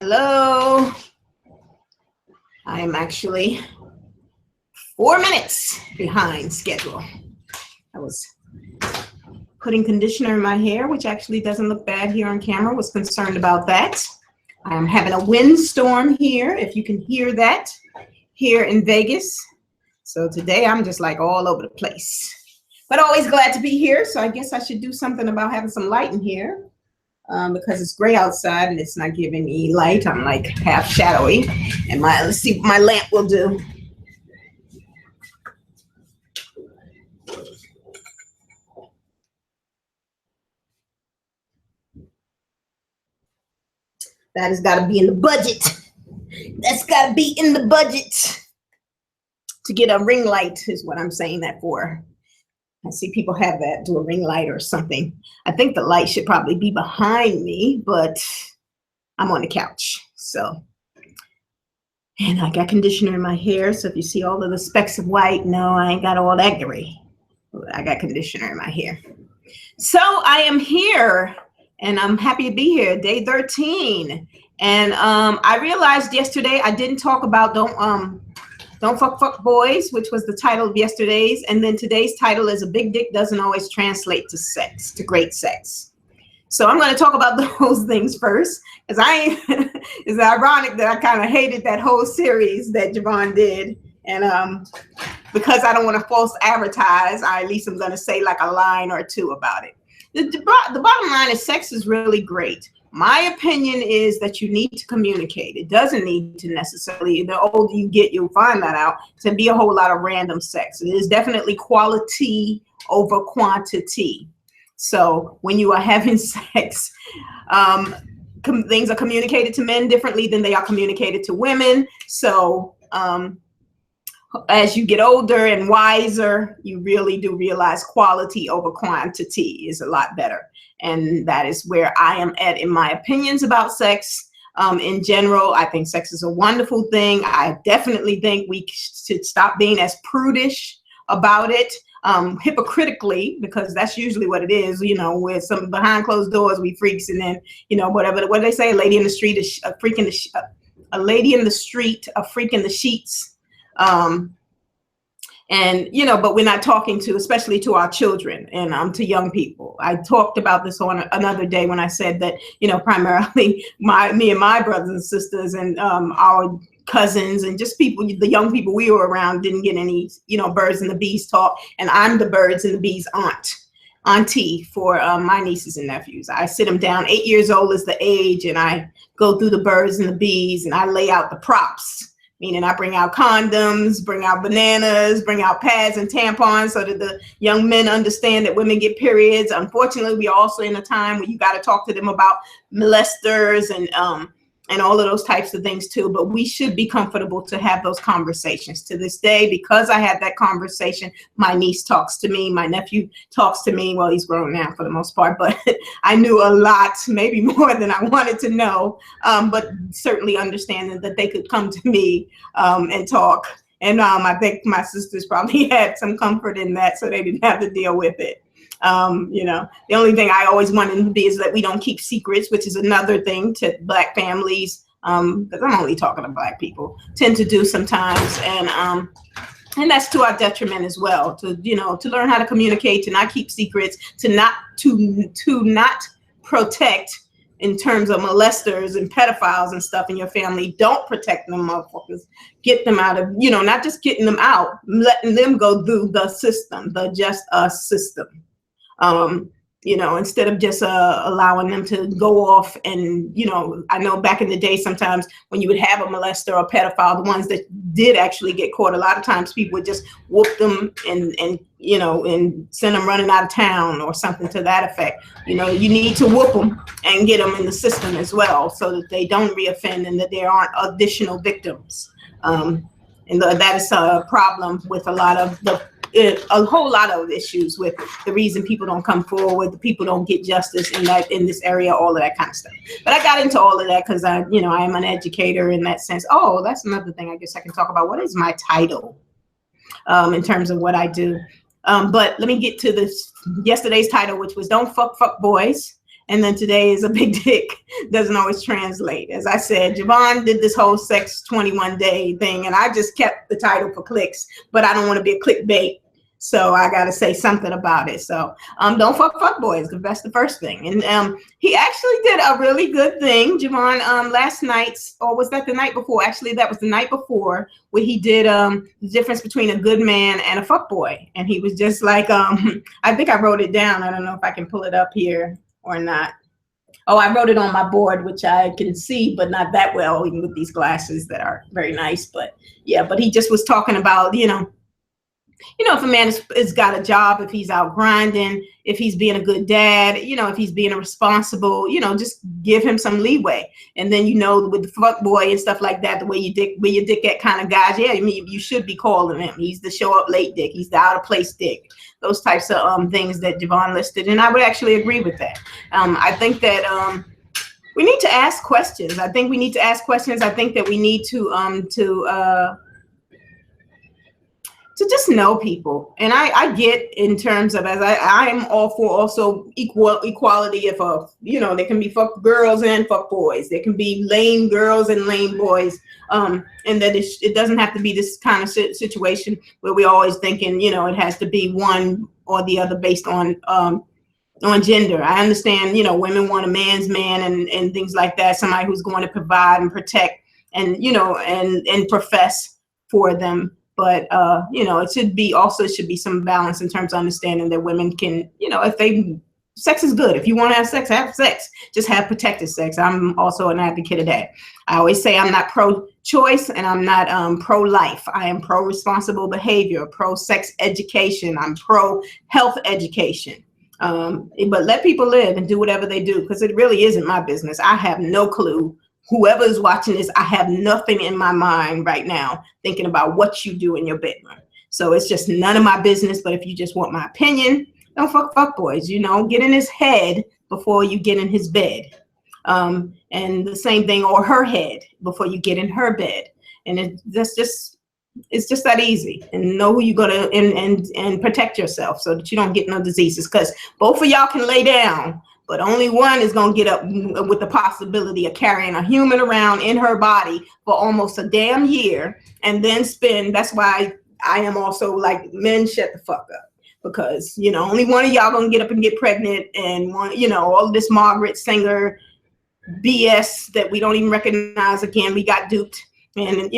Hello. I am actually 4 minutes behind schedule. I was putting conditioner in my hair, which actually doesn't look bad here on camera. Was concerned about that. I am having a windstorm here, if you can hear that, here in Vegas. So today I'm just like all over the place. But always glad to be here. So I guess I should do something about having some light in here. Because it's gray outside and it's not giving me light. I'm like half shadowy, and let's see what my lamp will do. That has got to be in the budget. That's got to be in the budget to get a ring light is what I'm saying that for. I see people have that, do a ring light or something. I think the light should probably be behind me, but I'm on the couch. So, and I got conditioner in my hair. So if you see all of the specks of white, no, I ain't got all that gray. I got conditioner in my hair. So I am here and I'm happy to be here, day 13. And I realized yesterday I didn't talk about Don't Fuck Boys, which was the title of yesterday's. And then today's title is A Big Dick Doesn't Always Translate to Sex, to Great Sex. So I'm going to talk about those things first, because it's ironic that I kind of hated that whole series that Javon did. And because I don't want to false advertise, at least I'm going to say like a line or two about it. The bottom line is sex is really great. My opinion is that you need to communicate. It doesn't need to necessarily, the older you get, you'll find that out, to be a whole lot of random sex. It is definitely quality over quantity. So when you are having sex, things are communicated to men differently than they are communicated to women. So as you get older and wiser, you really do realize quality over quantity is a lot better. And that is where I am at in my opinions about sex. In general, I think sex is a wonderful thing. I definitely think we should stop being as prudish about it, hypocritically, because that's usually what it is, you know, with some behind closed doors, we freaks, and then, you know, whatever, what do they say? A lady in the street, a freak in the, a lady in the street, a freak in the sheets. And, you know, but we're not talking to, especially to our children and to young people. I talked about this on another day when I said that, you know, primarily me and my brothers and sisters and our cousins and just people, the young people we were around didn't get any, you know, birds and the bees talk. And I'm the birds and the bees auntie for my nieces and nephews. I sit them down. 8 years old is the age, and I go through the birds and the bees and I lay out the props. Meaning I bring out condoms, bring out bananas, bring out pads and tampons so that the young men understand that women get periods. Unfortunately, we are also in a time where you got to talk to them about molesters and all of those types of things too. But we should be comfortable to have those conversations. To this day, because I had that conversation, my niece talks to me, my nephew talks to me. Well, he's grown now for the most part, but I knew a lot, maybe more than I wanted to know, but certainly understanding that they could come to me and talk. And I think my sisters probably had some comfort in that, so they didn't have to deal with it. You know, the only thing I always wanted to be is that we don't keep secrets, which is another thing to Black families, because I'm only talking to Black people, tend to do sometimes. And that's to our detriment as well, to, you know, to learn how to communicate, to not keep secrets, to not protect in terms of molesters and pedophiles and stuff in your family. Don't protect them motherfuckers. Get them out of, you know, not just getting them out, letting them go through the system, the Just Us system. You know, instead of just allowing them to go off and, you know, I know back in the day, sometimes when you would have a molester or pedophile, the ones that did actually get caught, a lot of times people would just whoop them and you know, and send them running out of town or something to that effect. You know, you need to whoop them and get them in the system as well so that they don't reoffend and that there aren't additional victims. And that is a problem with a whole lot of issues with the reason people don't come forward, the people don't get justice in this area, all of that kind of stuff. But I got into all of that because I am an educator in that sense. Oh, that's another thing I guess I can talk about. What is my title in terms of what I do? But let me get to yesterday's title, which was Don't Fuck Boys. and then today is a big dick doesn't always translate. As I said, Javon did this whole Sex 21 Day thing, and I just kept the title for clicks, but I don't want to be a clickbait. So I got to say something about it. So don't fuck boys, because that's the first thing. And he actually did a really good thing, Javon, last night, or was that the night before? Actually, that was the night before, where he did the difference between a good man and a fuck boy. And he was just like, I think I wrote it down. I don't know if I can pull it up here or not. Oh, I wrote it on my board, which I can see, but not that well, even with these glasses that are very nice. But yeah, but he just was talking about, if a man is got a job, if he's out grinding, if he's being a good dad, if he's being a responsible, just give him some leeway. And then, with the fuck boy and stuff like that, the way your dick at kind of guys, yeah, I mean, you should be calling him. He's the show up late dick. He's the out of place dick. Those types of things that Javon listed. And I would actually agree with that. I think that we need to ask questions. I think we need to ask questions. I think that we need to just know people. And I get in terms of, as I am all for also equality. If there can be fuck girls and fuck boys, there can be lame girls and lame boys, and that it doesn't have to be this kind of situation where we're always thinking it has to be one or the other based on gender. I understand women want a man's man and things like that, somebody who's going to provide and protect and and profess for them. But it should be some balance in terms of understanding that women can, sex is good. If you want to have sex, just have protected sex. I'm also an advocate of that. I always say I'm not pro-choice and I'm not pro-life. I am pro-responsible behavior, pro-sex education. I'm pro-health education. But let people live and do whatever they do, because it really isn't my business. I have no clue. Whoever is watching this, I have nothing in my mind right now thinking about what you do in your bedroom. So it's just none of my business. But if you just want my opinion, don't fuck boys. Get in his head before you get in his bed. And the same thing, or her head before you get in her bed. And it's just that easy. And know who you're gonna and protect yourself so that you don't get no diseases. Because both of y'all can lay down, but only one is going to get up with the possibility of carrying a human around in her body for almost a damn year and then spend. That's why I am also like, men, shut the fuck up, because, only one of y'all going to get up and get pregnant, and one, all of this Margaret Sanger BS that we don't even recognize. Again, we got duped and,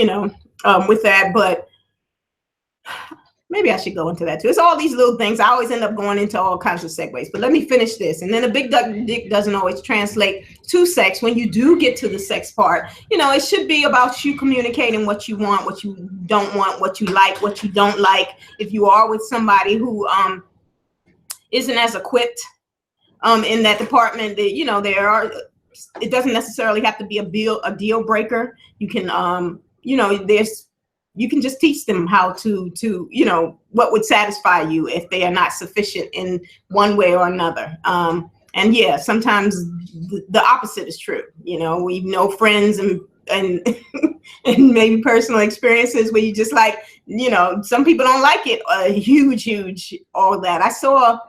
with that, but maybe I should go into that too. It's all these little things. I always end up going into all kinds of segues, but let me finish this. And then a big dick doesn't always translate to sex. When you do get to the sex part, it should be about you communicating what you want, what you don't want, what you like, what you don't like. If you are with somebody who isn't as equipped in that department, that, it doesn't necessarily have to be a deal breaker. You can, you can just teach them how to what would satisfy you if they are not sufficient in one way or another. And yeah, sometimes the opposite is true. We know friends and and maybe personal experiences where you just like, some people don't like it. Huge, all that. I saw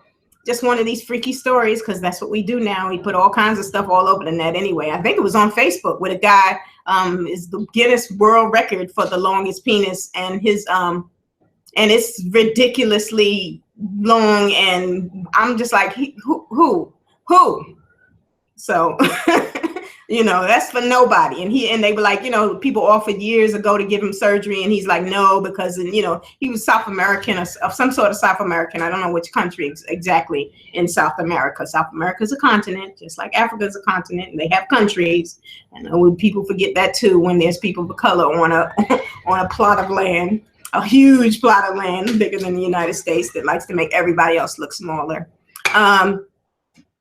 just one of these freaky stories, because that's what we do now. We put all kinds of stuff all over the net anyway. I think it was on Facebook with a guy is the Guinness World Record for the longest penis, and his and it's ridiculously long, and I'm just like, who? So that's for nobody. And they were like, people offered years ago to give him surgery, and he's like, no, because he was South American, of some sort of South American. I don't know which country exactly in South America. South America is a continent, just like Africa is a continent, and they have countries. And people forget that too when there's people of color on a plot of land, a huge plot of land bigger than the United States that likes to make everybody else look smaller.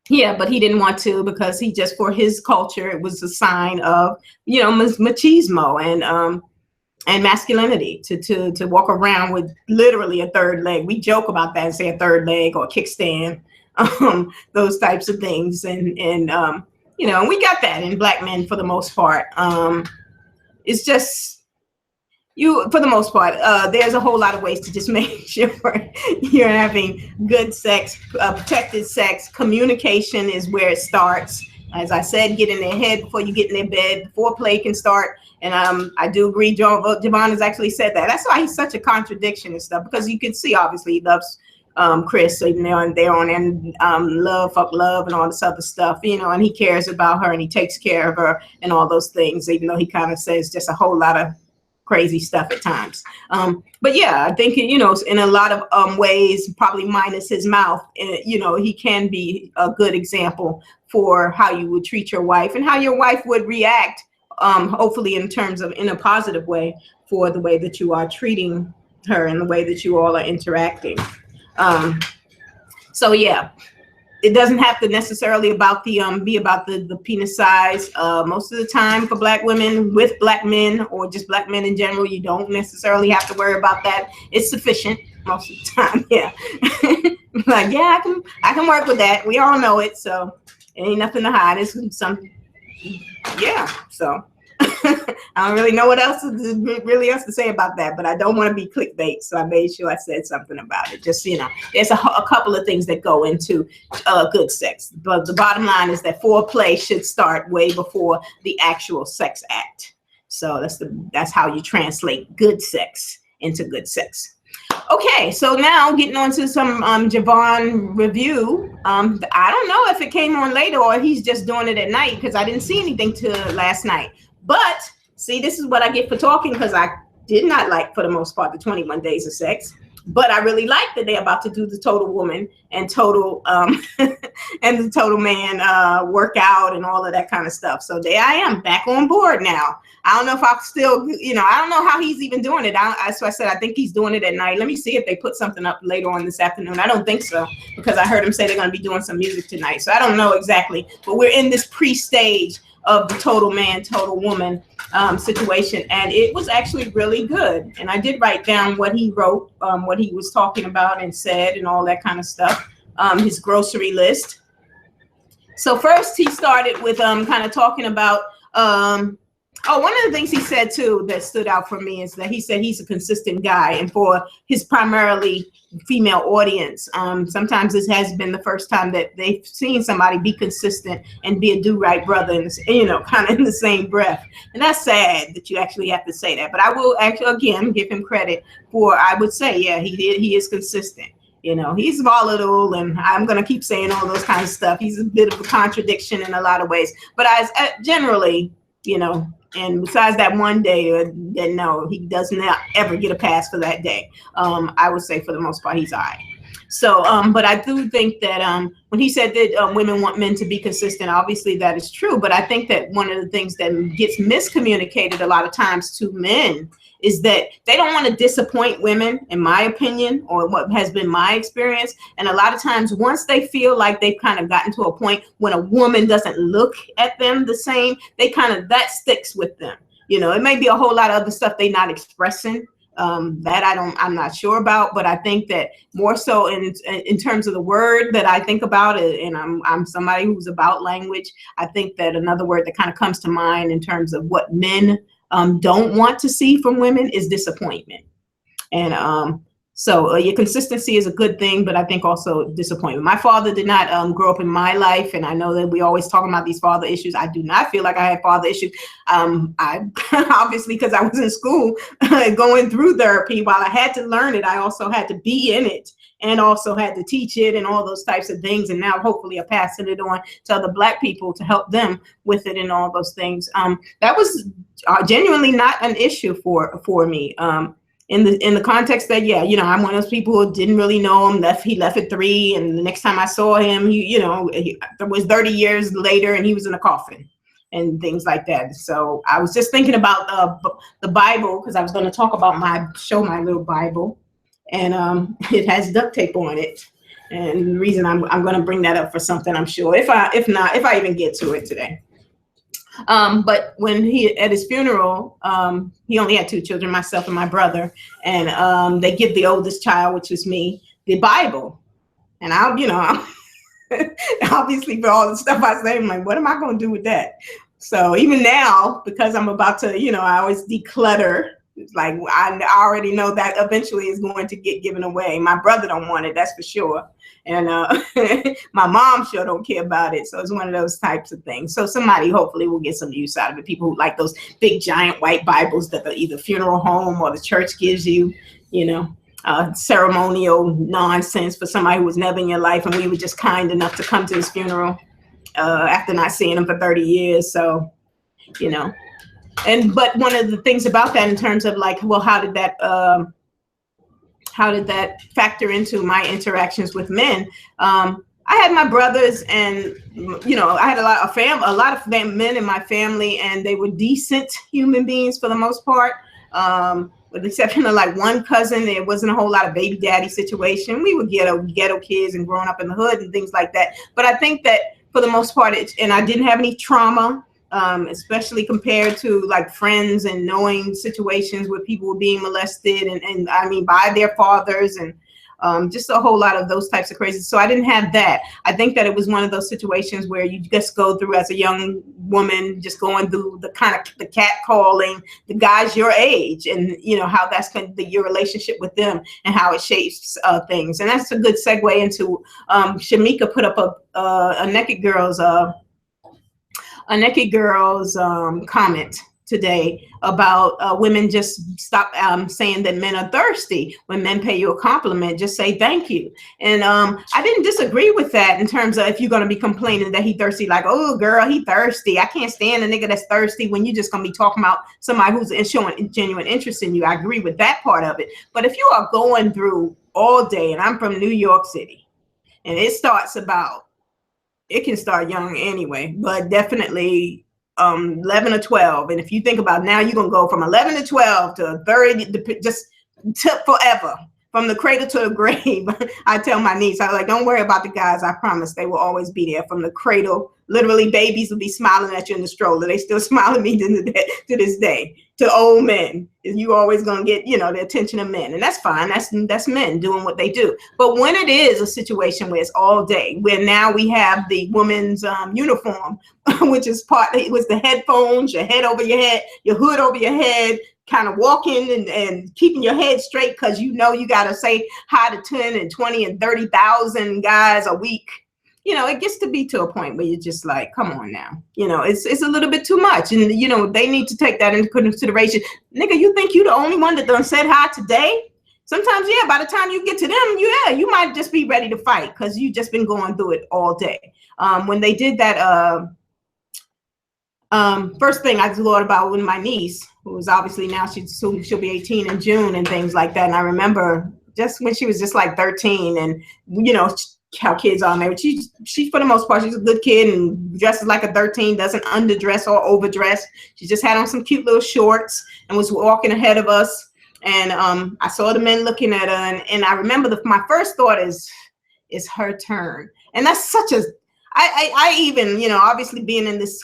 Yeah, but he didn't want to, because he just, for his culture, it was a sign of, machismo and masculinity to walk around with literally a third leg. We joke about that and say a third leg or a kickstand, those types of things. And we got that in Black men for the most part. It's just, you, for the most part, there's a whole lot of ways to just make sure you're having good sex, protected sex. Communication is where it starts. As I said, get in their head before you get in their bed. Foreplay can start. And I do agree, Javon has actually said that. That's why he's such a contradiction and stuff, because you can see, obviously, he loves Chris, so even they're on and love, fuck love, and all this other stuff, you know, and he cares about her and he takes care of her and all those things, even though he kind of says just a whole lot of crazy stuff at times. But yeah, I think, you know, in a lot of ways, probably minus his mouth, you know, he can be a good example for how you would treat your wife and how your wife would react, hopefully in terms of in a positive way, for the way that you are treating her and the way that you all are interacting. So yeah, it doesn't have to necessarily about the be about the penis size. Most of the time for Black women with Black men, or just Black men in general, you don't necessarily have to worry about that. It's sufficient most of the time. Yeah. Like, yeah, I can work with that. We all know it, so it ain't nothing to hide. It's some, yeah. So I don't really know what else to say about that, but I don't want to be clickbait, so I made sure I said something about it. Just, you know, there's a couple of things that go into good sex, but the bottom line is that foreplay should start way before the actual sex act. So that's how you translate good sex into good sex. Okay, so now getting on to some Javon review. I don't know if it came on later or he's just doing it at night, because I didn't see anything to last night. But see, this is what I get for talking, because I did not like, for the most part, the 21 Days of Sex. But I really like that they're about to do the total woman and total and the total man workout and all of that kind of stuff. So there I am, back on board now. I don't know if I'll still, you know, I don't know how he's even doing it. So I said, I think he's doing it at night. Let me see if they put something up later on this afternoon. I don't think so, because I heard him say they're going to be doing some music tonight. So I don't know exactly, but we're in this pre-stage of the total man, total woman situation. And it was actually really good. And I did write down what he wrote, what he was talking about and said and all that kind of stuff, his grocery list. So first he started with kind of talking about, one of the things he said too that stood out for me is that he said he's a consistent guy, and for his primarily female audience, sometimes this has been the first time that they've seen somebody be consistent and be a do-right brother, in the, you know, kind of in the same breath. And that's sad that you actually have to say that, but I will actually again give him credit for, I would say, yeah, he is consistent. You know, he's volatile, and I'm going to keep saying all those kinds of stuff. He's a bit of a contradiction in a lot of ways, but as generally, you know, and besides that one day, that no, he does not ever get a pass for that day. I would say for the most part, he's all right. So, but I do think that when he said that women want men to be consistent, obviously that is true. But I think that one of the things that gets miscommunicated a lot of times to men is that they don't want to disappoint women, in my opinion, or what has been my experience. And a lot of times, once they feel like they've kind of gotten to a point when a woman doesn't look at them the same, they kind of, that sticks with them. You know, it may be a whole lot of other stuff they're not expressing. That I'm not sure about, but I think that more so in terms of the word that I think about it, and I'm somebody who's about language. I think that another word that kind of comes to mind in terms of what men don't want to see from women is disappointment. And so your consistency is a good thing, but I think also disappointment. My father did not grow up in my life, and I know that we always talk about these father issues. I do not feel like I had father issues. I obviously, because I was in school going through therapy, while I had to learn it, I also had to be in it and also had to teach it and all those types of things. And now hopefully I'm passing it on to other Black people to help them with it and all those things. That was genuinely not an issue for me. In the context that, yeah, you know, I'm one of those people who didn't really know him. He left at 3, and the next time I saw him, it was 30 years later, and he was in a coffin and things like that. So I was just thinking about the Bible, because I was going to talk about my little Bible, and it has duct tape on it. And the reason I'm going to bring that up for something, I'm sure, if I even get to it today. But when at his funeral, he only had 2 children, myself and my brother, and they give the oldest child, which was me, the Bible. And obviously for all the stuff I say, I'm like, what am I going to do with that? So even now, because I'm about to, I always declutter It's like, I already know that eventually is going to get given away. My brother don't want it, that's for sure. And my mom sure don't care about it. So it's one of those types of things. So somebody hopefully will get some use out of it. People who like those big giant white Bibles that the either funeral home or the church gives you, you know, ceremonial nonsense for somebody who was never in your life. And we were just kind enough to come to his funeral after not seeing him for 30 years. So, you know. But one of the things about that in terms of like, well, how did that factor into my interactions with men? I had my brothers, and you know, I had a lot of men in my family, and they were decent human beings for the most part. With the exception of like one cousin, there wasn't a whole lot of baby daddy situation. We were ghetto kids and growing up in the hood and things like that. But I think that for the most part, and I didn't have any trauma. Especially compared to like friends and knowing situations where people were being molested and I mean by their fathers and just a whole lot of those types of crazy. So I didn't have that. I think that it was one of those situations where you just go through as a young woman, just going through the kind of the cat calling, the guys your age, and you know how that's your relationship with them and how it shapes things. And that's a good segue into Shamika put up a Naked Girls comment today about women just stop saying that men are thirsty. When men pay you a compliment, just say thank you. And I didn't disagree with that in terms of if you're going to be complaining that he thirsty, like, oh girl, he thirsty. I can't stand a nigga that's thirsty when you're just going to be talking about somebody who's showing genuine interest in you. I agree with that part of it. But if you are going through all day, and I'm from New York City, and it can start young anyway, but definitely 11 or 12. And if you think about now, you're going to go from 11 to 12 to 30, just to forever, from the cradle to the grave. I tell my niece, I was like, don't worry about the guys. I promise they will always be there from the cradle. Literally, babies will be smiling at you in the stroller. They still smile at me to this day. To old men, you always going to get, you know, the attention of men. And that's fine. That's men doing what they do. But when it is a situation where it's all day, where now we have the woman's uniform, which is it was the headphones, your head over your head, your hood over your head, kind of walking and keeping your head straight because you know you got to say hi to 10 and 20 and 30,000 guys a week. You know, it gets to be to a point where you're just like, come on now. You know, it's a little bit too much. And, you know, they need to take that into consideration. Nigga, you think you the only one that done said hi today? Sometimes, yeah, by the time you get to them, you might just be ready to fight because you just been going through it all day. When they did that, first thing I thought about with my niece, who was obviously now she'll be 18 in June and things like that. And I remember just when she was just like 13 and, you know, how kids are married. She for the most part, she's a good kid and dresses like a 13, doesn't underdress or overdress. She just had on some cute little shorts and was walking ahead of us. And I saw the men looking at her, and I remember my first thought is her turn. And that's such a, I even, you know, obviously being in this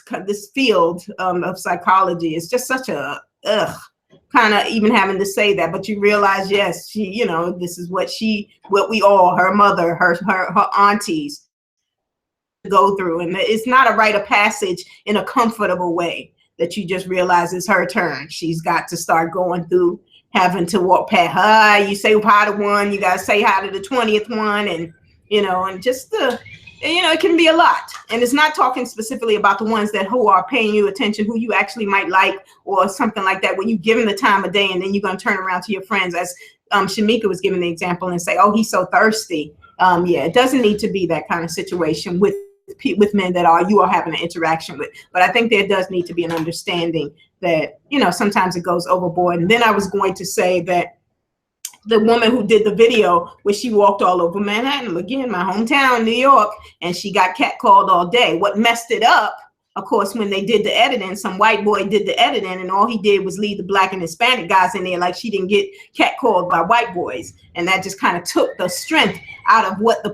field of psychology, it's just such a kind of even having to say that, but you realize, yes, she, you know, this is what we all, her mother, her aunties go through. And it's not a rite of passage in a comfortable way that you just realize it's her turn. She's got to start going through having to walk past her. You say hi to one, you got to say hi to the 20th one. And, you know, and just you know, it can be a lot. And it's not talking specifically about the ones who are paying you attention, who you actually might like or something like that, when you give them the time of day and then you're going to turn around to your friends, as Shamika was giving the example, and say, oh, he's so thirsty. Yeah, it doesn't need to be that kind of situation with men that you are having an interaction with. But I think there does need to be an understanding that, you know, sometimes it goes overboard. And then I was going to say that the woman who did the video where she walked all over Manhattan, again, my hometown, New York, and she got catcalled all day. What messed it up, of course, when they did the editing, some white boy did the editing, and all he did was leave the Black and Hispanic guys in there like she didn't get catcalled by white boys. And that just kind of took the strength out of what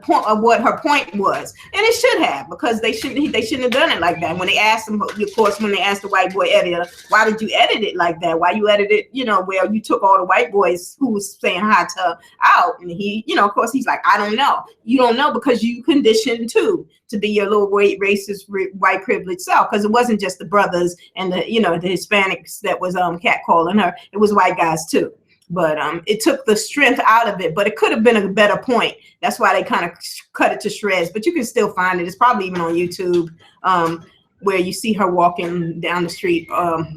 her point was. And it should have, because they shouldn't have done it like that. When they asked him, of course, when they asked the white boy editor, why did you edit it like that? Why you edited, you know, where you took all the white boys who was saying hi to her out? And he, you know, of course, he's like, I don't know. You don't know because you conditioned to be your little racist, white privileged himself, because it wasn't just the brothers and the, you know, the Hispanics that was catcalling her. It was white guys too. But it took the strength out of it, but it could have been a better point. That's why they kind of cut it to shreds, but you can still find it. It's probably even on YouTube, where you see her walking down the street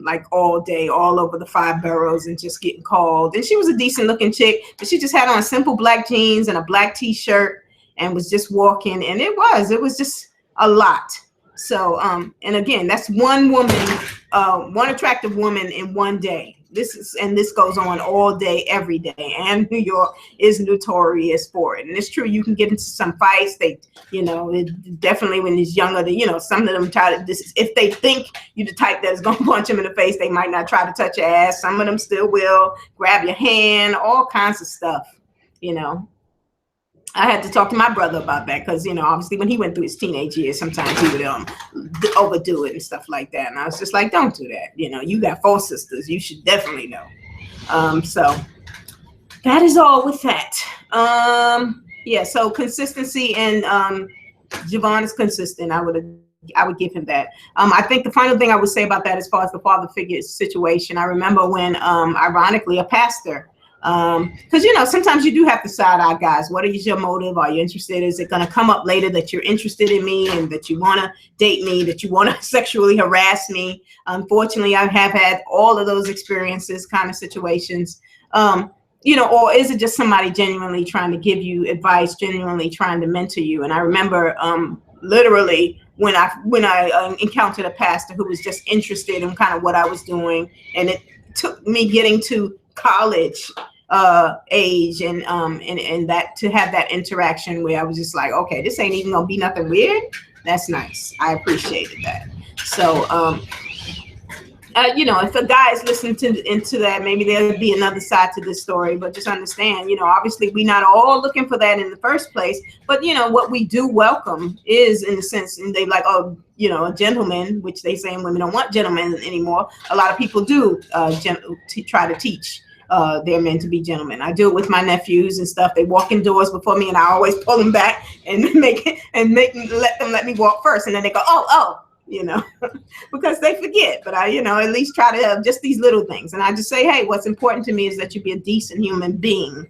like all day, all over the 5 boroughs, and just getting called. And she was a decent looking chick, but she just had on simple black jeans and a black t-shirt and was just walking. And it was just a lot. So, and again, that's one woman, one attractive woman in one day. This goes on all day, every day. And New York is notorious for it. And it's true, you can get into some fights. They, you know, definitely when it's younger, you know, some of them try to, if they think you're the type that's going to punch them in the face, they might not try to touch your ass. Some of them still will grab your hand, all kinds of stuff, you know. I had to talk to my brother about that because, you know, obviously when he went through his teenage years, sometimes he would overdo it and stuff like that. And I was just like, don't do that. You know, you got 4 sisters. You should definitely know. So that is all with that. Yeah, so consistency, and Javon is consistent. I would give him that. I think the final thing I would say about that, as far as the father figure situation, I remember when, ironically, a pastor, because, you know, sometimes you do have to side eye guys. What is your motive? Are you interested? Is it going to come up later that you're interested in me and that you want to date me, that you want to sexually harass me? Unfortunately, I have had all of those experiences, kind of situations. You know, or is it just somebody genuinely trying to give you advice, genuinely trying to mentor you? And I remember literally when I encountered a pastor who was just interested in kind of what I was doing, and it took me getting to college age and that, to have that interaction where I was just like, okay, this ain't even gonna be nothing weird. That's nice. I appreciated that. So you know, if a guy is listening into that, maybe there'll be another side to this story, but just understand, you know, obviously we're not all looking for that in the first place, but, you know, what we do welcome is, in the sense, and they like, oh, you know, a gentleman, which they say women don't want gentlemen anymore. A lot of people do try to teach their men to be gentlemen. I do it with my nephews and stuff. They walk indoors before me, and I always pull them back and let them let me walk first, and then they go, oh, you know, because they forget. But I, you know, at least try to have just these little things. And I just say, hey, what's important to me is that you be a decent human being,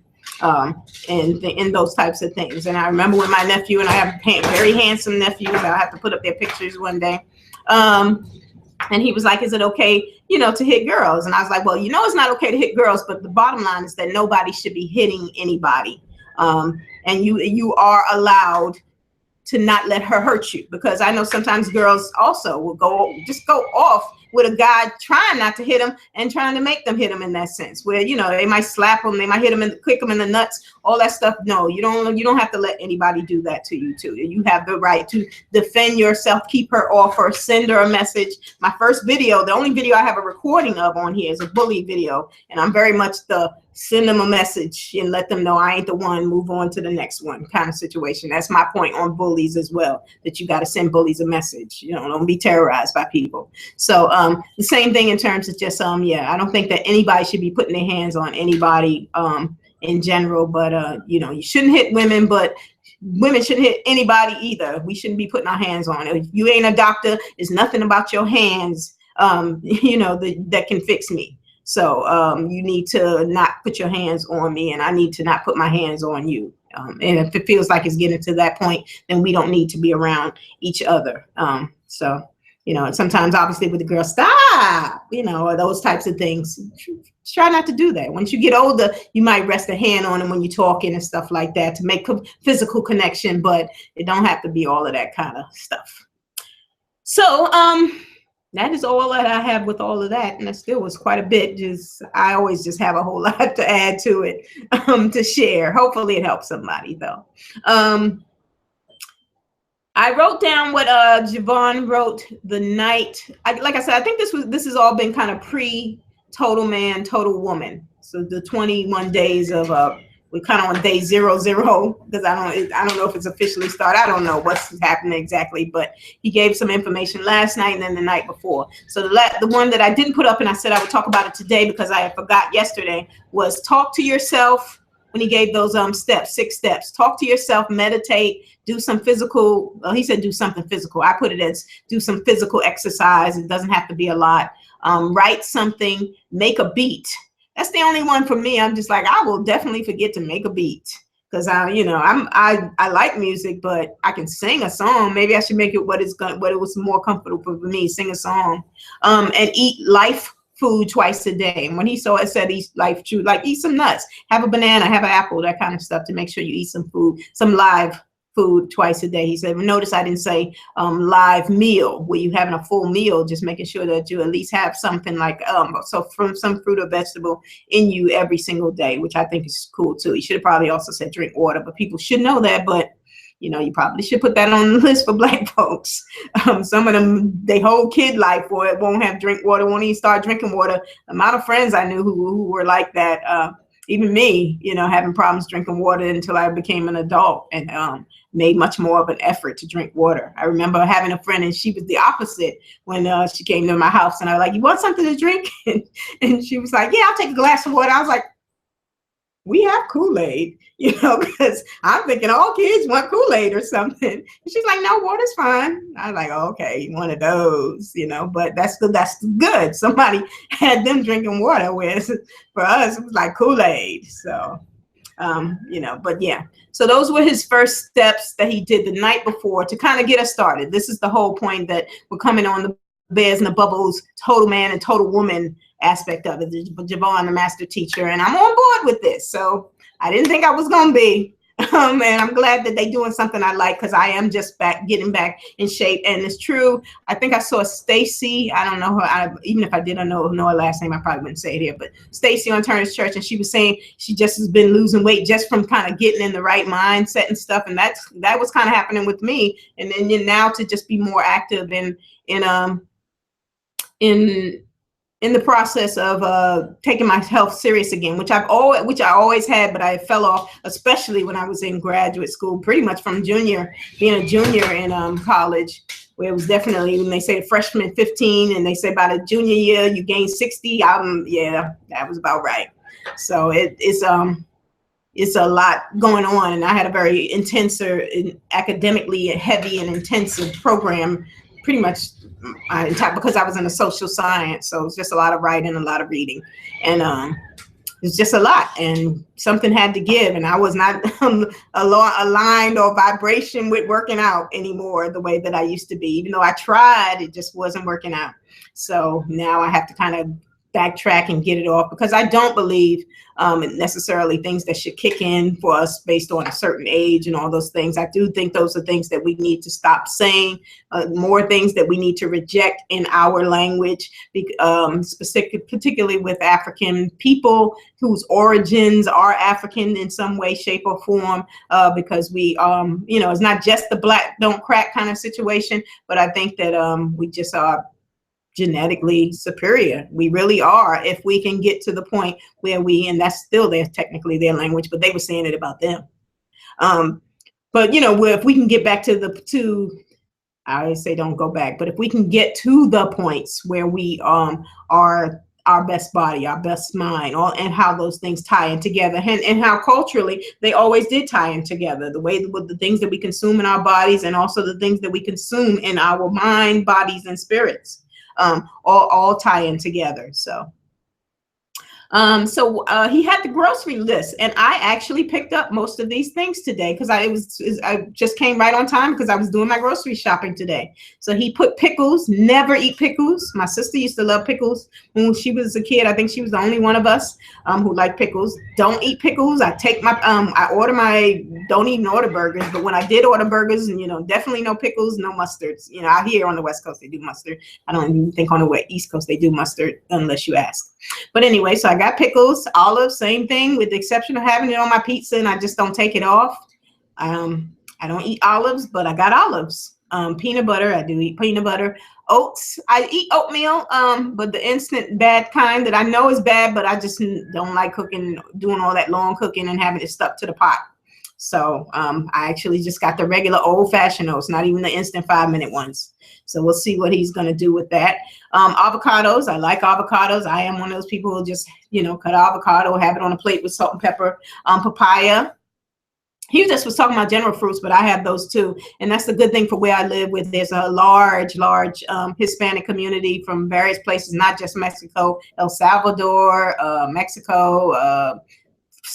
in those types of things. And I remember when my nephew, and I have very handsome nephews, I'll have to put up their pictures one day. And he was like, is it okay, you know, to hit girls? And I was like, well, you know, it's not okay to hit girls, but the bottom line is that nobody should be hitting anybody. And you are allowed to not let her hurt you, because I know sometimes girls also will go off with a guy trying not to hit them and trying to make them hit them, in that sense, where, you know, they might slap them, they might hit them and kick them in the nuts, all that stuff. No, you don't have to let anybody do that to you too. You have the right to defend yourself, keep her off her, send her a message. My first video, the only video I have a recording of on here, is a bully video, and I'm very much the send them a message and let them know I ain't the one, move on to the next one kind of situation. That's my point on bullies as well, that you got to send bullies a message. You know, don't be terrorized by people. So the same thing in terms of just, yeah, I don't think that anybody should be putting their hands on anybody in general, but, you know, you shouldn't hit women, but women shouldn't hit anybody either. We shouldn't be putting our hands on it. If you ain't a doctor, there's nothing about your hands, you know, that can fix me. So you need to not put your hands on me, and I need to not put my hands on you. And if it feels like it's getting to that point, then we don't need to be around each other. So, you know, and sometimes obviously with the girl, stop, you know, or those types of things. Try not to do that. Once you get older, you might rest a hand on them when you're talking and stuff like that to make a physical connection, but it don't have to be all of that kind of stuff. So, that is all that I have with all of that, and that still was quite a bit. I always just have a whole lot to add to it, to share. Hopefully it helps somebody though. I wrote down what Javon wrote the night. Like I said, I think this has all been kind of pre-Total Man, Total Woman. So the 21 days of we're kind of on day 00, because I don't know if it's officially started. I don't know what's happening exactly, but he gave some information last night and then the night before. So the one that I didn't put up, and I said I would talk about it today because I had forgot yesterday, was talk to yourself when he gave those steps, 6 steps. Talk to yourself, meditate, do some physical. Well, he said do something physical. I put it as do some physical exercise. It doesn't have to be a lot. Write something, make a beat. That's the only one for me. I'm just like, I will definitely forget to make a beat. Because I like music, but I can sing a song. Maybe I should make it what it was more comfortable for me, sing a song. And eat life food twice a day. And when he saw it, said eat life food, like eat some nuts, have a banana, have an apple, that kind of stuff, to make sure you eat some food, some live food twice a day. He said, notice I didn't say live meal, where you having a full meal, just making sure that you at least have something like so from some fruit or vegetable in you every single day, which I think is cool too. He should have probably also said drink water, but people should know that. But you probably should put that on the list for Black folks. Some of them, they whole kid life for it, won't have drink water, won't even start drinking water. The amount of friends I knew who were like that, even me, having problems drinking water until I became an adult, and made much more of an effort to drink water. I remember having a friend, and she was the opposite when she came to my house, and I was like, you want something to drink? And she was like, yeah, I'll take a glass of water. I was like, we have Kool-Aid, because I'm thinking all kids want Kool-Aid or something. And she's like, no, water's fine. I was like, okay, one of those, but that's good. Somebody had them drinking water, whereas for us, it was like Kool-Aid. So, but yeah. So those were his first steps that he did the night before to kind of get us started. This is the whole point, that we're coming on the Bears and the Bubbles total man and total woman aspect of it. Javon, the master teacher, and I'm on board with this. So I didn't think I was going to be. And I'm glad that they're doing something I like, because I am just getting back in shape. And it's true. I think I saw Stacy. I don't know her. Even if I didn't know her last name, I probably wouldn't say it here. But Stacy on Turner's Church, and she was saying she just has been losing weight just from kind of getting in the right mindset and stuff. And that was kind of happening with me. And then now to just be more active in the process of taking my health serious again, which I always had, but I fell off, especially when I was in graduate school, pretty much from being a junior in college, where it was definitely, when they say freshman 15, and they say by the junior year you gain 60. Yeah, that was about right. So it's a lot going on, and I had a very academically heavy and intensive program, pretty much because I was in a social science. So it's just a lot of writing, a lot of reading, and it's just a lot, and something had to give, and I was not aligned or vibration with working out anymore the way that I used to be. Even though I tried, it just wasn't working out. So now I have to kind of backtrack and get it off, because I don't believe necessarily things that should kick in for us based on a certain age and all those things. I do think those are things that we need to stop saying, more things that we need to reject in our language, particularly with African people whose origins are African in some way, shape, or form, because we, it's not just the black don't crack kind of situation, but I think that we just are genetically superior. We really are, if we can get to the point where and that's still technically their language, but they were saying it about them. But if we can get back I always say don't go back, but if we can get to the points where we are our best body, our best mind, and how those things tie in together, and how culturally they always did tie in together, the way with the things that we consume in our bodies, and also the things that we consume in our mind, bodies, and spirits. All tie in together. So he had the grocery list, and I actually picked up most of these things today, because I just came right on time because I was doing my grocery shopping today. So he put pickles. Never eat pickles. My sister used to love pickles when she was a kid. I think she was the only one of us who liked pickles. Don't eat pickles. I don't even order burgers, but when I did order burgers, and definitely no pickles, no mustards. Out here on the West Coast they do mustard. I don't even think on the East Coast they do mustard unless you ask. But anyway, so I got pickles, olives, same thing, with the exception of having it on my pizza, and I just don't take it off. I don't eat olives, but I got olives. Peanut butter, I do eat peanut butter. Oats, I eat oatmeal, but the instant bad kind that I know is bad, but I just don't like doing all that long cooking and having it stuck to the pot. So I actually just got the regular old-fashioned oats, not even the instant 5-minute ones. So we'll see what he's going to do with that. Avocados. I like avocados. I am one of those people who just, cut avocado, have it on a plate with salt and pepper. Papaya. He just was talking about general fruits, but I have those too. And that's the good thing for where I live with. There's a large Hispanic community from various places, not just Mexico, El Salvador, Mexico,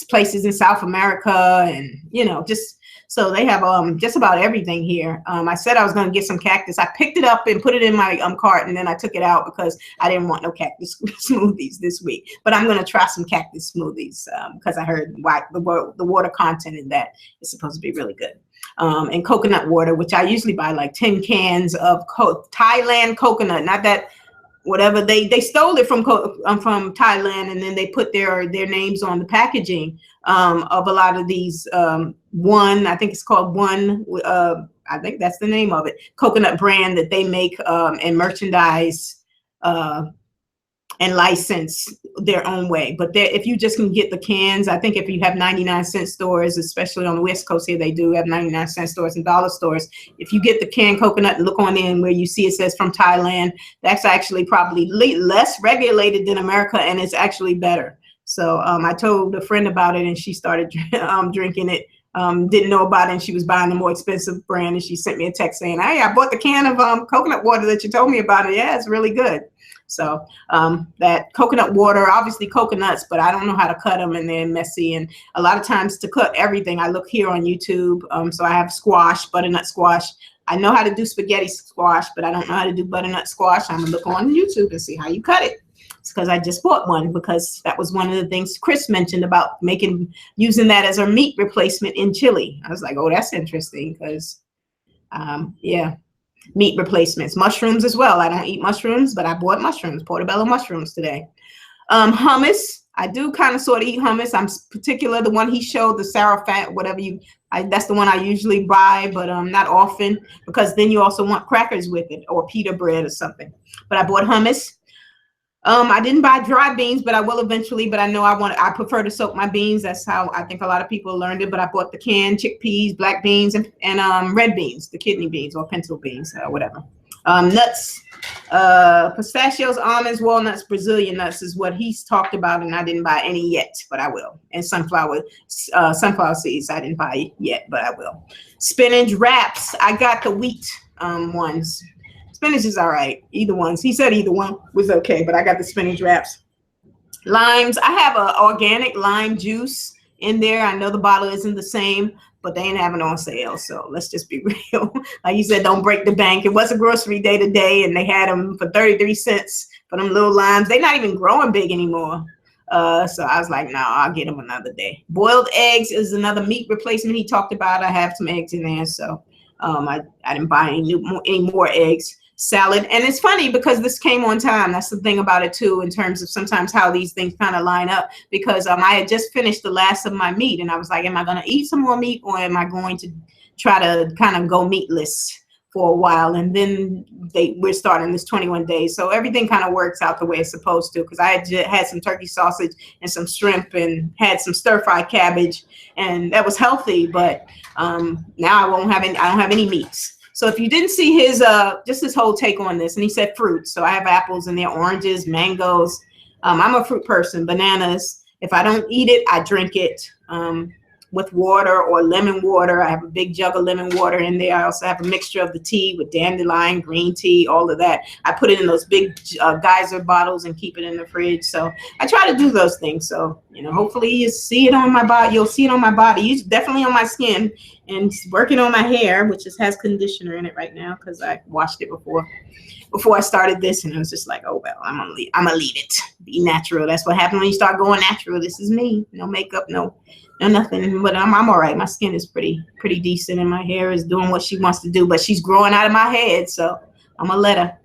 places in South America, and, just so they have just about everything here. I said I was going to get some cactus. I picked it up and put it in my cart, and then I took it out because I didn't want no cactus smoothies this week. But I'm going to try some cactus smoothies because I heard the water content in that is supposed to be really good. And coconut water, which I usually buy like 10 cans of Thailand coconut, not that whatever they stole it from Thailand, and then they put their names on the packaging of a lot of these. I think it's called One. I think that's the name of it. Coconut brand that they make and merchandise and license their own way. But if you just can get the cans, I think if you have 99-cent stores, especially on the West Coast here, they do have 99-cent stores and dollar stores. If you get the canned coconut and look on in where you see it says from Thailand, that's actually probably less regulated than America, and it's actually better. So I told a friend about it, and she started drinking it. Didn't know about it, and she was buying the more expensive brand, and she sent me a text saying, "Hey, I bought the can of coconut water that you told me about. It. Yeah, it's really good." So that coconut water, obviously coconuts, but I don't know how to cut them, and they're messy. And a lot of times to cut everything, I look here on YouTube. So I have squash, butternut squash. I know how to do spaghetti squash, but I don't know how to do butternut squash. I'm gonna look on YouTube and see how you cut it. It's because I just bought one, because that was one of the things Chris mentioned about using that as a meat replacement in chili. I was like, oh, that's interesting, because yeah. Meat replacements, mushrooms as well. I don't eat mushrooms, but I bought mushrooms, portobello mushrooms today. Hummus. I do kind of sort of eat hummus. I'm particular. The one he showed, the Sarafat, whatever that's the one I usually buy, but not often, because then you also want crackers with it or pita bread or something. But I bought hummus. I didn't buy dry beans, but I will eventually. But I know I prefer to soak my beans. That's how I think a lot of people learned it. But I bought the canned chickpeas, black beans, and red beans, the kidney beans or pinto beans, whatever. Nuts, pistachios, almonds, walnuts, Brazilian nuts is what he's talked about, and I didn't buy any yet, but I will. And sunflower seeds I didn't buy yet, but I will. Spinach wraps. I got the wheat ones. Spinach is all right. Either ones. He said either one was okay, but I got the spinach wraps. Limes. I have a organic lime juice in there. I know the bottle isn't the same, but they ain't having it on sale. So let's just be real. Like you said, don't break the bank. It was a grocery day today, and they had them for 33 cents for them little limes. They're not even growing big anymore. So I was like, no, I'll get them another day. Boiled eggs is another meat replacement he talked about. I have some eggs in there, so I didn't buy any more eggs. Salad. And it's funny because this came on time. That's the thing about it too, in terms of sometimes how these things kind of line up, because I had just finished the last of my meat, and I was like, am I going to eat some more meat, or am I going to try to kind of go meatless for a while? And then we're starting this 21 days. So everything kind of works out the way it's supposed to, because I had some turkey sausage and some shrimp and had some stir-fried cabbage, and that was healthy. But now I don't have any meats. So if you didn't see his whole take on this, and he said fruits. So I have apples in there, oranges, mangoes. I'm a fruit person. Bananas. If I don't eat it, I drink it with water or lemon water. I have a big jug of lemon water in there. I also have a mixture of the tea with dandelion, green tea, all of that. I put it in those big geyser bottles and keep it in the fridge. So I try to do those things. So, hopefully you see it on my body. You'll see it on my body. It's definitely on my skin, and working on my hair, which has conditioner in it right now, because I washed it before I started this, and I was just like, oh well, I'm gonna leave it. Be natural. That's what happens when you start going natural. This is me. No makeup, no nothing. But I'm all right. My skin is pretty decent, and my hair is doing what she wants to do. But she's growing out of my head, so I'm gonna let her.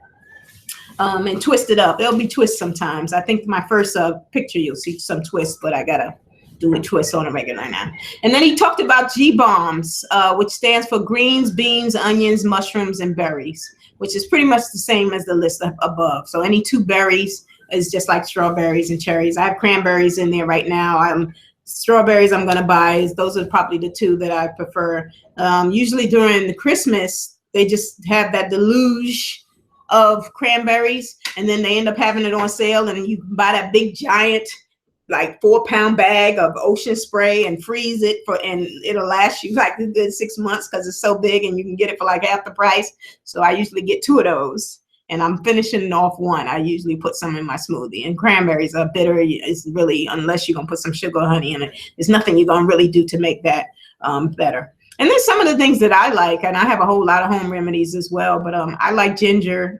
And twist it up. There'll be twists sometimes. I think my first picture you'll see some twists, but I gotta do a twist on a regular now. And then he talked about G-bombs, which stands for greens, beans, onions, mushrooms, and berries, which is pretty much the same as the list above. So any 2 berries is just like strawberries and cherries. I have cranberries in there right now. Strawberries I'm gonna buy. Those are probably the 2 that I prefer. Usually during the Christmas, they just have that deluge of cranberries, and then they end up having it on sale, and you buy that big giant like 4-pound bag of ocean spray and freeze it and it'll last you like a good 6 months because it's so big, and you can get it for like half the price. So I usually get 2 of those, and I'm finishing off one. I usually put some in my smoothie, and cranberries are bitter. It's really, unless you're gonna put some sugar or honey in it, there's nothing you're gonna really do to make that better. And then some of the things that I like, and I have a whole lot of home remedies as well, but I like ginger,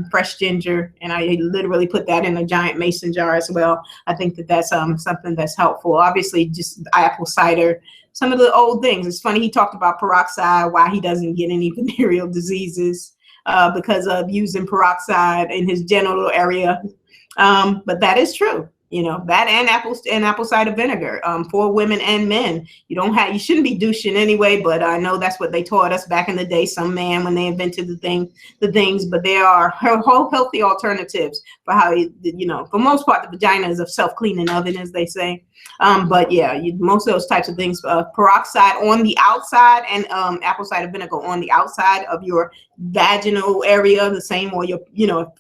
fresh ginger, and I literally put that in a giant mason jar as well. I think that that's something that's helpful. Obviously, just apple cider, some of the old things. It's funny, he talked about peroxide, why he doesn't get any venereal diseases because of using peroxide in his genital area. But that is true. You know, that and apple cider vinegar for women and men. You shouldn't be douching anyway, but I know that's what they taught us back in the day, some man, when they invented the things, but there are whole healthy alternatives for how, for most part, the vagina is a self-cleaning oven, as they say. But yeah, most of those types of things, peroxide on the outside and apple cider vinegar on the outside of your vaginal area, the same, or your,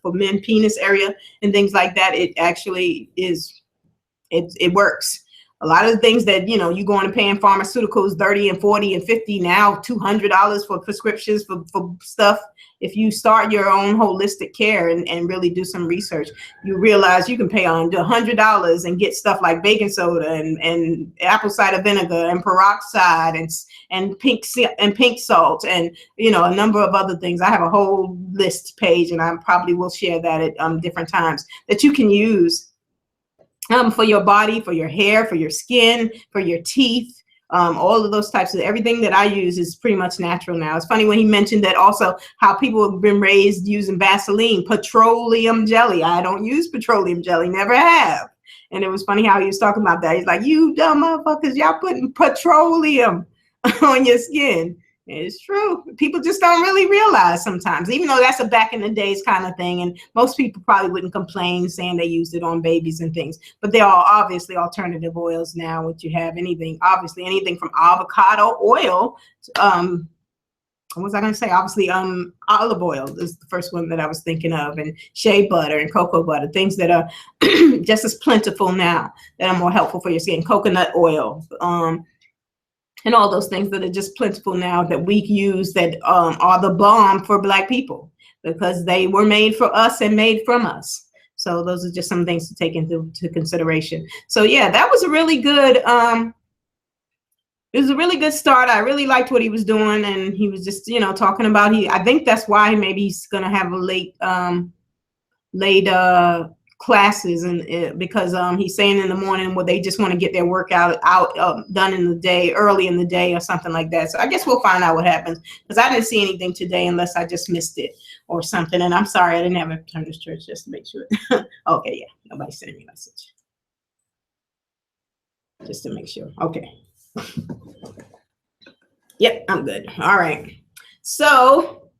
for men, penis area and things like that. It actually it works. A lot of the things that, you go on and paying pharmaceuticals $30 and $40 and $50, now $200 for prescriptions for stuff. If you start your own holistic care and really do some research, you realize you can pay under $100 and get stuff like baking soda and apple cider vinegar and peroxide and pink salt and, a number of other things. I have a whole list page, and I probably will share that at different times, that you can use for your body, for your hair, for your skin, for your teeth. All of those types of everything that I use is pretty much natural now. It's funny when he mentioned that also, how people have been raised using Vaseline, petroleum jelly. I don't use petroleum jelly, never have. And it was funny how he was talking about that. He's like, you dumb motherfuckers, y'all putting petroleum on your skin. It's true. People just don't really realize sometimes, even though that's a back in the days kind of thing. And most people probably wouldn't complain saying they used it on babies and things. But there are obviously alternative oils now, which you have anything from avocado oil. What was I going to say? Obviously, olive oil is the first one that I was thinking of, and shea butter and cocoa butter, things that are just as plentiful now, that are more helpful for your skin. Coconut oil. And all those things that are just plentiful now that we use, that are the bomb for Black people, because they were made for us and made from us. So those are just some things to take into consideration. So yeah, that was a really good, it was a really good start. I really liked what he was doing, and he was just, talking about, I think that's why maybe he's going to have a late classes, and because he's saying in the morning, they just want to get their workout done in the day, early in the day or something like that. So I guess we'll find out what happens, because I didn't see anything today unless I just missed it or something. And I'm sorry, I didn't have a turn this church just to make sure. Okay, yeah, nobody sent me a message. Just to make sure. Okay. Yep, I'm good. All right. So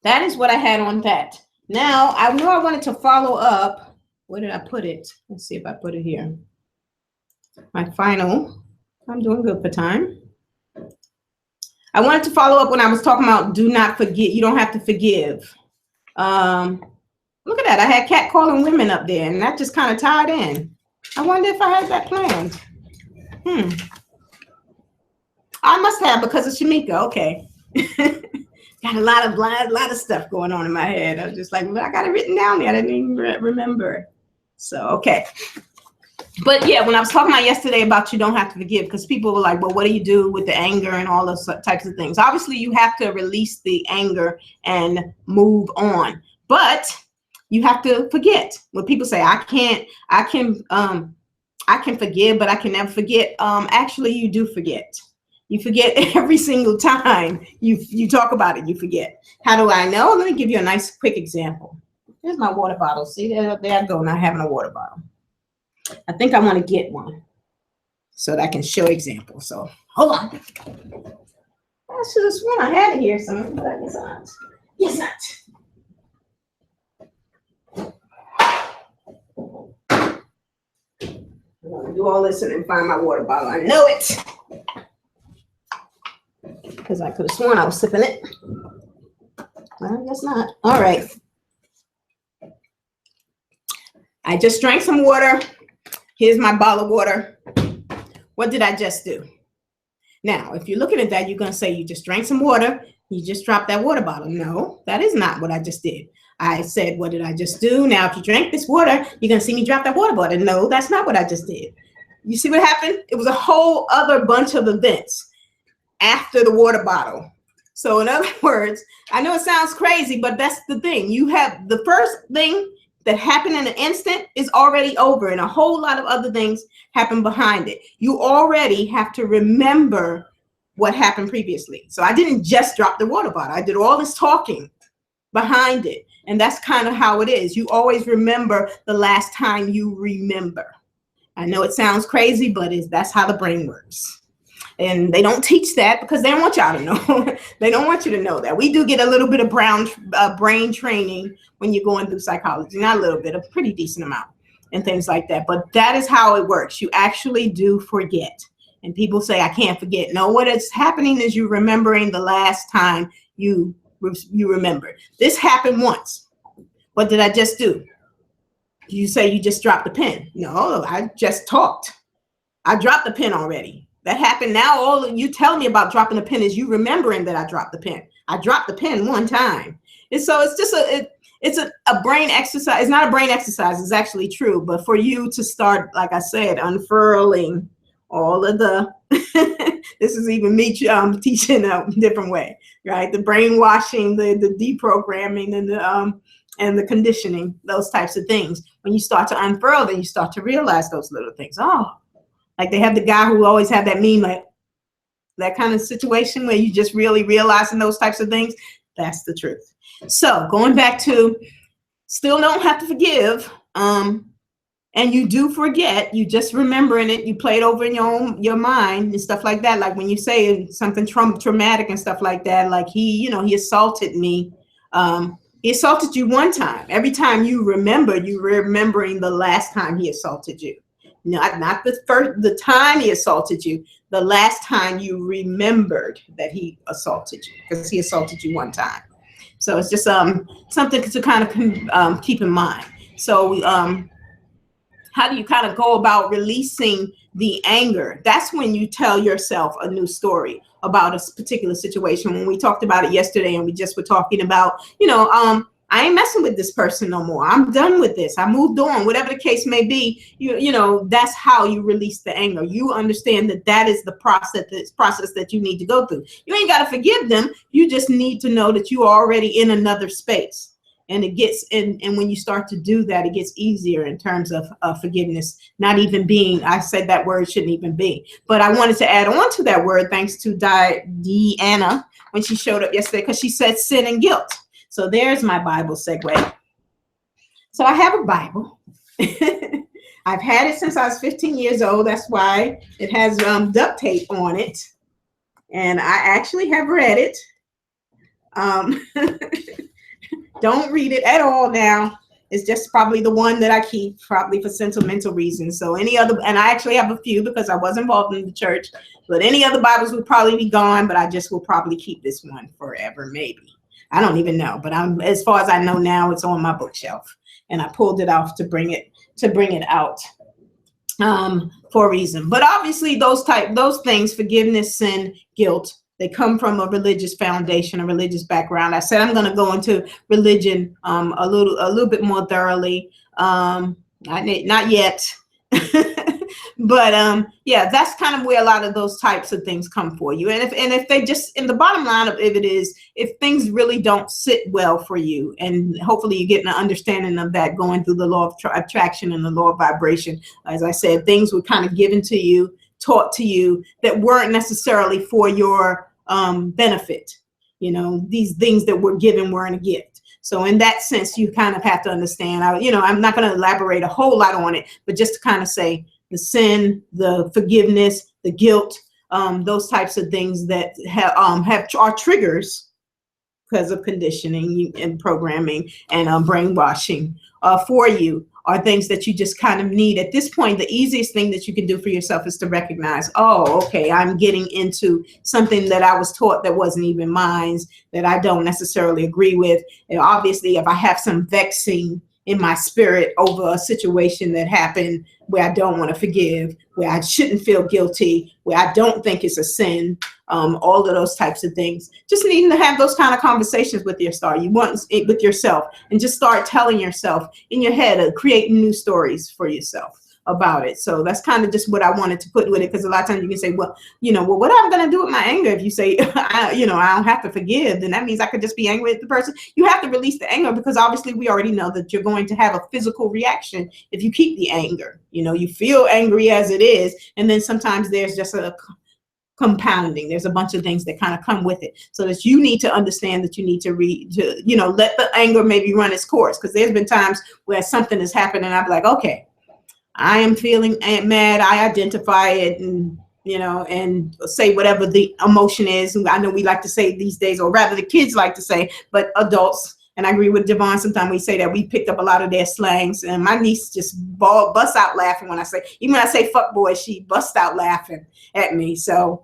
that is what I had on that. Now, I know I wanted to follow up. Where did I put it? Let's see if I put it here. My final. I'm doing good for time. I wanted to follow up when I was talking about do not forget. You don't have to forgive. Look at that. I had cat calling women up there, and that just kind of tied in. I wonder if I had that planned. I must have, because of Shamika. Okay. Got a lot of stuff going on in my head. I was just like, well, I got it written down there. I didn't even remember. So, okay. But yeah, when I was talking about yesterday about you don't have to forgive, because people were like, well, what do you do with the anger and all those types of things? Obviously, you have to release the anger and move on. But you have to forget. When people say, I can forgive, but I can never forget. Actually, you do forget. You forget every single time you talk about it, you forget. How do I know? Let me give you a nice quick example. Here's my water bottle. See, there I go, not having a water bottle. I think I want to get one so that I can show examples. So hold on. I should have sworn I had it here somewhere, but I guess not. Yes, not. I'm going to do all this and then find my water bottle. I know it. Because I could have sworn I was sipping it. Well, I guess not. All right. I just drank some water. Here's my bottle of water. What did I just do? Now, if you're looking at that, you're going to say you just drank some water. You just dropped that water bottle. No, that is not what I just did. I said, what did I just do? Now, if you drank this water, you're going to see me drop that water bottle. No, that's not what I just did. You see what happened? It was a whole other bunch of events after the water bottle. So in other words, I know it sounds crazy, but that's the thing. You have the first thing that happened in an instant is already over, and a whole lot of other things happen behind it. You already have to remember what happened previously. So I didn't just drop the water bottle. I did all this talking behind it. And that's kind of how it is. You always remember the last time you remember. I know it sounds crazy, but that's how the brain works. And they don't teach that because they don't want y'all to know. They don't want you to know that. We do get a little bit of brain training when you're going through psychology. Not a little bit, a pretty decent amount and things like that. But that is how it works. You actually do forget. And people say, I can't forget. No, what is happening is you're remembering the last time you remember. This happened once. What did I just do? You say you just dropped the pen. No, I just talked. I dropped the pen already. That happened. Now all you tell me about dropping the pen is you remembering that I dropped the pen. I dropped the pen one time. And so it's just a brain exercise. It's not a brain exercise. It's actually true. But for you to start, like I said, unfurling all of the, this is even me teaching a different way, right? The brainwashing, the deprogramming, and the conditioning, those types of things. When you start to unfurl, then you start to realize those little things. Oh, like they have the guy who always had that meme, like that kind of situation where you just really realizing those types of things. That's the truth. So going back to still don't have to forgive. And you do forget, you just remembering it, you play it over in your mind and stuff like that. Like when you say something traumatic and stuff like that, like he assaulted me. He assaulted you one time. Every time you remember, you're remembering the last time he assaulted you. Not the time he assaulted you, the last time you remembered that he assaulted you, because he assaulted you one time. So it's just something to kind of keep in mind. So how do you kind of go about releasing the anger? That's when you tell yourself a new story about a particular situation. When we talked about it yesterday, and we just were talking about, I ain't messing with this person no more. I'm done with this. I moved on, whatever the case may be. That's how you release the anger. You understand that is the process that you need to go through. You ain't got to forgive them. You just need to know that you are already in another space. And it gets and when you start to do that, it gets easier in terms of forgiveness. Not even being, I said that word shouldn't even be. But I wanted to add on to that word, thanks to Deanna when she showed up yesterday, because she said sin and guilt. So there's my Bible segue. So I have a Bible. I've had it since I was 15 years old. That's why it has duct tape on it. And I actually have read it. Don't read it at all now. It's just probably the one that I keep, probably for sentimental reasons. So any other, and I actually have a few because I was involved in the church, but any other Bibles would probably be gone, but I just will probably keep this one forever, maybe. I don't even know, but as far as I know now, it's on my bookshelf, and I pulled it off to bring it out for a reason. But obviously those things, forgiveness, sin, guilt, they come from a religious foundation, a religious background. I said I'm going to go into religion a little bit more thoroughly. Not yet. But yeah, that's kind of where a lot of those types of things come for you. And if they just, in the bottom line of it is, if things really don't sit well for you, and hopefully you get an understanding of that going through the law of attraction and the law of vibration. As I said, things were kind of given to you, taught to you, that weren't necessarily for your benefit. These things that were given weren't a gift. So in that sense, you kind of have to understand. I'm not going to elaborate a whole lot on it, but just to kind of say the sin, the forgiveness, the guilt, those types of things that are triggers because of conditioning and programming and brainwashing for you, are things that you just kind of need. At this point, the easiest thing that you can do for yourself is to recognize, oh, okay, I'm getting into something that I was taught that wasn't even mine, that I don't necessarily agree with. And obviously, if I have some vexing in my spirit over a situation that happened where I don't want to forgive, where I shouldn't feel guilty, where I don't think it's a sin, all of those types of things. Just needing to have those kind of conversations with your star. You want it with yourself, and just start telling yourself in your head, creating new stories for yourself about it. So that's kind of just what I wanted to put with it, because a lot of times you can say, well, what am I going to do with my anger? If you say, I don't have to forgive, then that means I could just be angry at the person. You have to release the anger, because obviously we already know that you're going to have a physical reaction if you keep the anger. You feel angry as it is, and then sometimes there's just a compounding. There's a bunch of things that kind of come with it, so that you need to understand that you need to let the anger maybe run its course. Because there's been times where something has happened and I'm like, okay, I am feeling mad. I identify it and say whatever the emotion is. I know we like to say these days, or rather the kids like to say, but adults, and I agree with Devon, sometimes we say that we picked up a lot of their slangs, and my niece just busts out laughing when I say fuck boy, she busts out laughing at me. So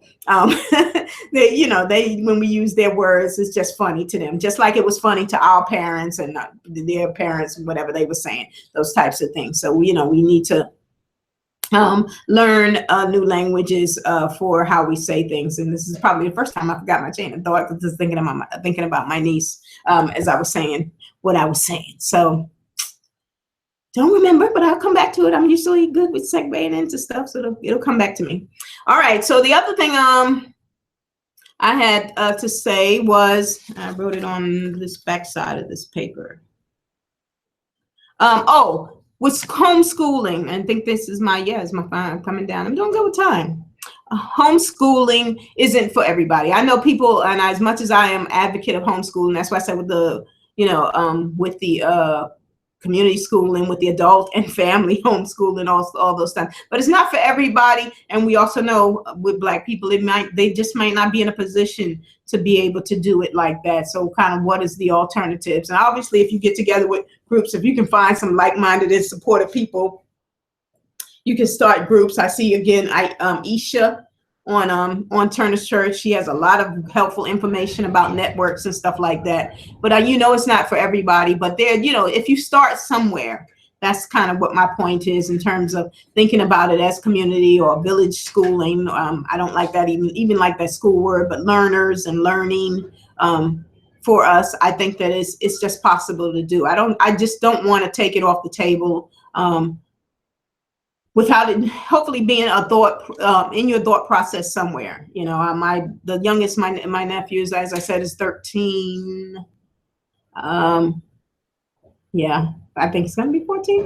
they when we use their words, it's just funny to them, just like it was funny to our parents and their parents, whatever they were saying, those types of things. So we need to learn new languages for how we say things. And this is probably the first time I forgot my chain of thought, just thinking about my niece as I was saying what I was saying. So don't remember, but I'll come back to it. I'm usually good with segueing into stuff, so it'll come back to me. All right. So the other thing I had to say was, I wrote it on this back side of this paper. With homeschooling, I think this is my phone coming down. I'm doing good with time. Homeschooling isn't for everybody. I know people, and as much as I am advocate of homeschooling, that's why I said with the, with the community schooling, with the adult and family homeschooling, all those things. But it's not for everybody. And we also know with Black people, they just might not be in a position to be able to do it like that. So kind of what is the alternatives? And obviously, if you get together with groups, if you can find some like-minded and supportive people, you can start groups. I see again, Isha on Turner's Church. She has a lot of helpful information about networks and stuff like that. But it's not for everybody. But there, if you start somewhere, that's kind of what my point is in terms of thinking about it as community or village schooling. I don't like that even like that school word, but learners and learning. For us, I think that it's just possible to do. I just don't want to take it off the table without it hopefully being a thought in your thought process somewhere. The youngest, my nephews, as I said, is 13. Yeah, I think he's gonna be 14.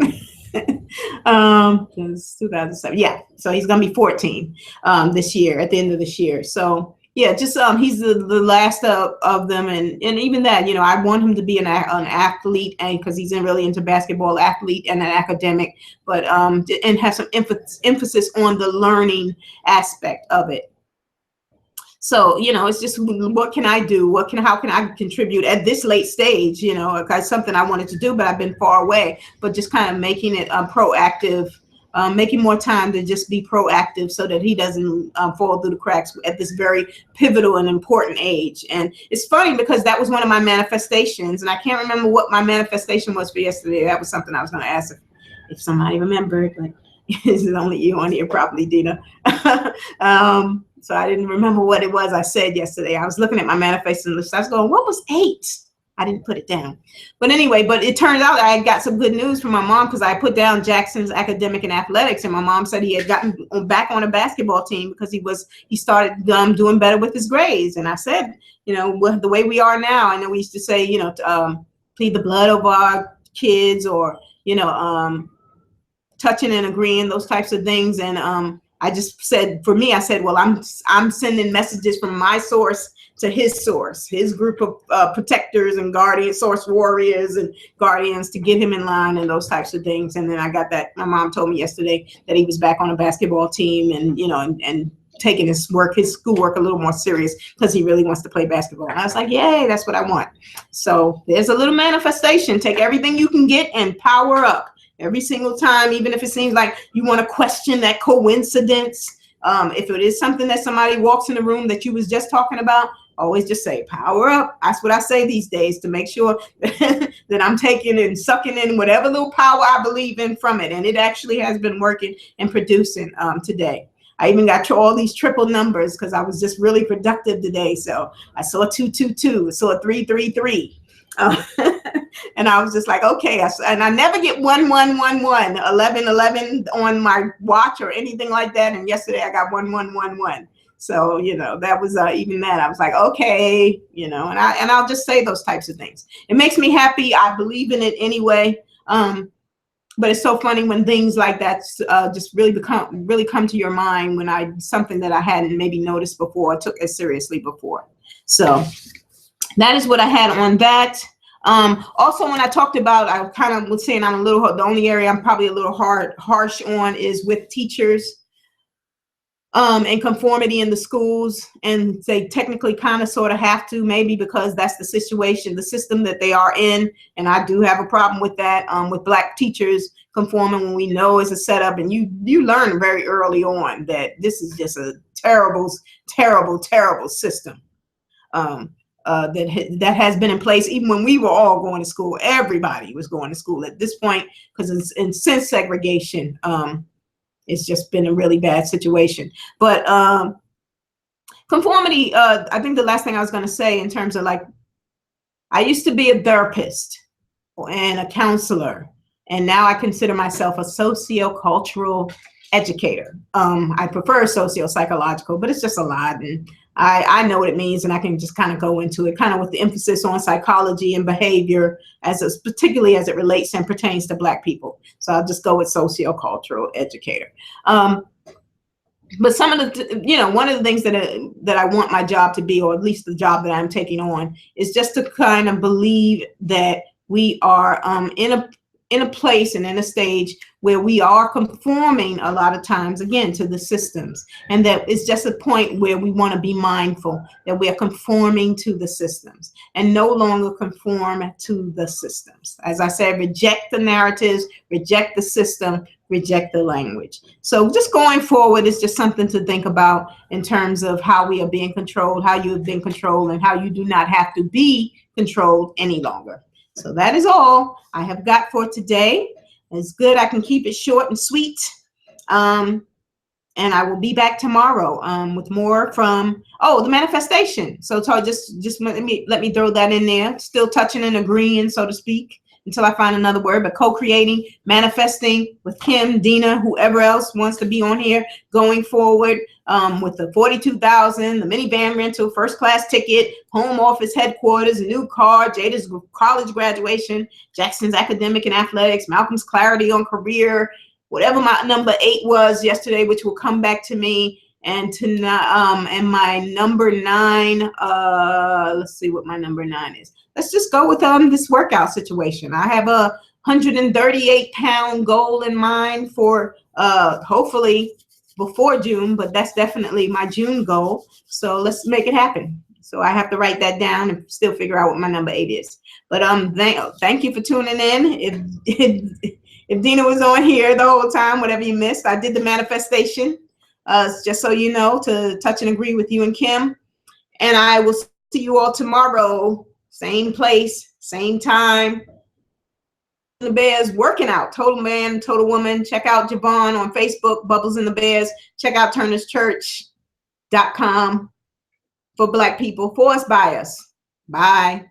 It's 2007. Yeah, so he's gonna be 14 this year, at the end of this year. So yeah, just he's the last of them, and even that, I want him to be an athlete, and because he's really into basketball, athlete and an academic, but and have some emphasis on the learning aspect of it. So, it's just, what can I do? How can I contribute at this late stage? Because something I wanted to do, but I've been far away, but just kind of making it proactive, making more time to just be proactive so that he doesn't fall through the cracks at this very pivotal and important age. And it's funny because that was one of my manifestations, and I can't remember what my manifestation was for yesterday. That was something I was going to ask if somebody remembered, but this is only you on here probably, Dina. So I didn't remember what it was I said yesterday. I was looking at my manifestation list. I was going, what was 8? I didn't put it down. But anyway, but it turned out I got some good news from my mom, because I put down Jackson's academic and athletics, and my mom said he had gotten back on a basketball team because he started doing better with his grades. And I said, the way we are now, I know we used to say, plead the blood of our kids, or, touching and agreeing, those types of things. And I just said, for me, I said, well, I'm sending messages from my source to his source, his group of protectors and guardians, source warriors and guardians, to get him in line and those types of things. And then I got that. My mom told me yesterday that he was back on a basketball team, and and taking his schoolwork a little more serious, because he really wants to play basketball. And I was like, yay, that's what I want. So there's a little manifestation. Take everything you can get and power up. Every single time, even if it seems like you want to question that coincidence, if it is something that somebody walks in the room that you was just talking about, always just say power up. That's what I say these days, to make sure that I'm taking and sucking in whatever little power I believe in from it. And it actually has been working and producing today. I even got all these triple numbers because I was just really productive today. So I saw 222, saw 333. And I was just like, okay. And I never get 1111, 1111 on my watch or anything like that. And yesterday I got 1111. So, you know, that was even that. I was like, okay, you know, and I'll just say those types of things. It makes me happy. I believe in it anyway. But it's so funny when things like that just really come to your mind when something that I hadn't maybe noticed before, or took as seriously before. So that is what I had on that. Also, when I talked about, I kind of was saying the only area I'm probably a little harsh on is with teachers and conformity in the schools. And they technically kind of sort of have to, maybe because that's the situation, the system that they are in. And I do have a problem with that, with Black teachers conforming when we know it's a setup. And you learn very early on that this is just a terrible, terrible, terrible system. That has been in place even when we were all going to school. Everybody was going to school at this point, because since segregation, it's just been a really bad situation. But conformity, I think the last thing I was going to say in terms of, like, I used to be a therapist and a counselor, and now I consider myself a sociocultural educator. I prefer socio-psychological, but it's just a lot, and I know what it means, and I can just kind of go into it, kind of with the emphasis on psychology and behavior, particularly as it relates and pertains to Black people. So I'll just go with sociocultural educator. But some of the, one of the things that I want my job to be, or at least the job that I'm taking on, is just to kind of believe that we are in a place and in a stage where we are conforming a lot of times, again, to the systems. And that it's just a point where we want to be mindful that we are conforming to the systems and no longer conform to the systems. As I said, reject the narratives, reject the system, reject the language. So just going forward, it's just something to think about in terms of how we are being controlled, how you have been controlled, and how you do not have to be controlled any longer. So that is all I have got for today. It's good. I can keep it short and sweet. And I will be back tomorrow with more from, the manifestation. So just let me throw that in there. Still touching and agreeing, so to speak, until I find another word, but co-creating, manifesting with Kim, Dina, whoever else wants to be on here going forward, with the 42,000, the minivan rental, first class ticket, home office headquarters, a new car, Jada's college graduation, Jackson's academic and athletics, Malcolm's clarity on career, whatever my number 8 was yesterday, which will come back to me. And tonight, and my number 9, let's see what my number 9 is. Let's just go with this workout situation. I have a 138-pound goal in mind for hopefully before June, but that's definitely my June goal. So let's make it happen. So I have to write that down and still figure out what my number 8 is. But thank you for tuning in. If Dina was on here the whole time, whatever you missed, I did the manifestation. Just so you know, to touch and agree with you and Kim. And I will see you all tomorrow, same place, same time. The Bears working out, Total Man, Total Woman. Check out Javon on Facebook, Bubbles in the Bears. Check out turnerschurch.com for Black people, for us, by us. Bye.